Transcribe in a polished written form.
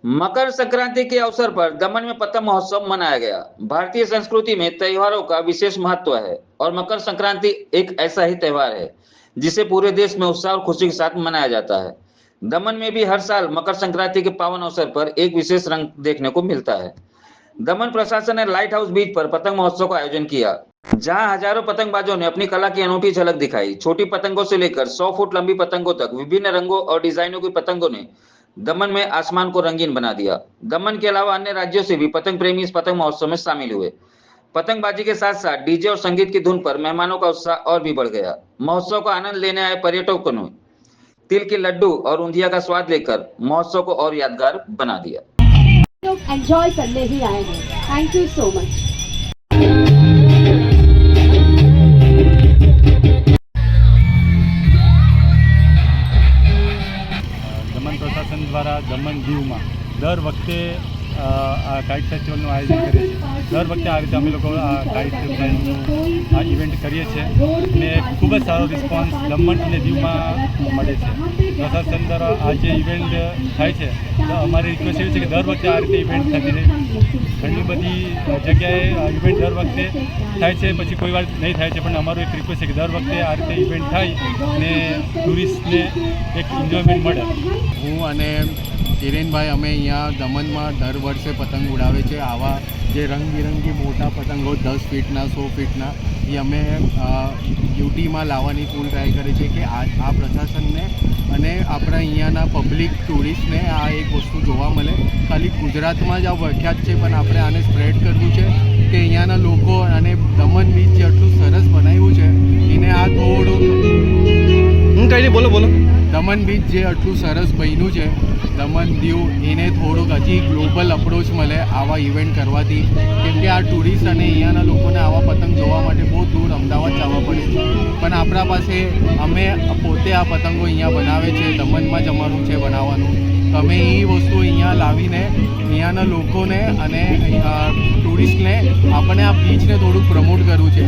मकर संक्रांति के अवसर पर दमन में पतंग महोत्सव मनाया गया। भारतीय संस्कृति में त्योहारों का विशेष महत्व है और मकर संक्रांति एक ऐसा ही त्योहार है जिसे पूरे देश में उत्साह और खुशी के साथ मनाया जाता है। दमन में भी हर साल मकर संक्रांति के पावन अवसर पर एक विशेष रंग देखने को मिलता है। दमन प्रशासन ने लाइट हाउस बीच पर पतंग महोत्सव का आयोजन किया, जहां हजारों पतंगबाजों ने अपनी कला की अनूठी झलक दिखाई। छोटी पतंगों से लेकर 100 फुट लंबी पतंगों तक विभिन्न रंगों और डिजाइनों की पतंगों ने दमन में आसमान को रंगीन बना दिया। दमन के अलावा अन्य राज्यों से भी पतंग प्रेमी इस पतंग महोत्सव में शामिल हुए। पतंगबाजी के साथ साथ डीजे और संगीत की धुन पर मेहमानों का उत्साह और भी बढ़ गया। महोत्सव का आनंद लेने आए पर्यटकों ने तिल के लड्डू और ऊंधिया का स्वाद लेकर महोत्सव को और यादगार बना दिया। लोग एंजॉय करने ही आए हैं। Thank you so much. Daman પ્રશાસન દ્વારા દમણ દીવમાં દર વખતે આ કાઇટ ફેસ્ટિવલનું આયોજન કરીએ છીએ। દર વખતે આ રીતે અમે લોકો આ કાઇટ ફેસ્ટિવલનું આ ઇવેન્ટ કરીએ છીએ અને ખૂબ જ સારો રિસ્પોન્સ દમણ અને દીવમાં મળે છે। પ્રશાસન દ્વારા આ જે ઇવેન્ટ થાય છે તો અમારી રિક્વેસ્ટ એવી છે કે દર વખતે આ રીતે ઇવેન્ટ થતી રહે। ઘણી બધી જગ્યાએ ઇવેન્ટ દર વખતે થાય છે, પછી કોઈ વાર નહીં થાય છે, પણ અમારું એક રિક્વેસ્ટ છે કે દર વખતે આ રીતે ઇવેન્ટ થાય ને ટુરિસ્ટને એક એન્જોયમેન્ટ મળે। હું અને હિરેનભાઈ અમે અહીંયા દમણમાં દર વર્ષે પતંગ ઉડાવે છે। આવા જે રંગબેરંગી મોટા પતંગો 10 ફીટના 100 ફીટના એ અમે યુટીમાં લાવવાની ફૂલ ટ્રાય કરીએ છીએ કે આ પ્રશાસનને અને આપણા અહીંયાના પબ્લિક ટુરિસ્ટને આ એક વસ્તુ જોવા મળે। ખાલી ગુજરાતમાં જ આ પ્રખ્યાત છે, પણ આપણે આને સ્પ્રેડ કરવું છે કે અહીંયાના લોકો અને દમણ બીચ જે આટલું સરસ બનાવ્યું છે એને આ થોડું હું કંઈ નહીં, બોલો બોલો। દમણ બીચ જે આટલું સરસ બન્યું છે દમણ દીવ એને થોડુંક હજી ગ્લોબલ અપ્રોચ મળે આવા ઇવેન્ટ કરવાથી, કેમ કે આ ટુરિસ્ટ અને અહીંયાના લોકોને આવા પતંગ જોવા માટે બહુ દૂર અમદાવાદ જવા પડે છે, પણ આપણા પાસે અમે પોતે આ પતંગો અહીંયા બનાવે છે, દમણમાં જ અમારું છે બનાવવાનું। તો અમે એ વસ્તુ અહીંયા લાવીને અહીંયાના લોકોને અને ટુરિસ્ટને આપણે આ બીચને થોડુંક પ્રમોટ કરવું છે।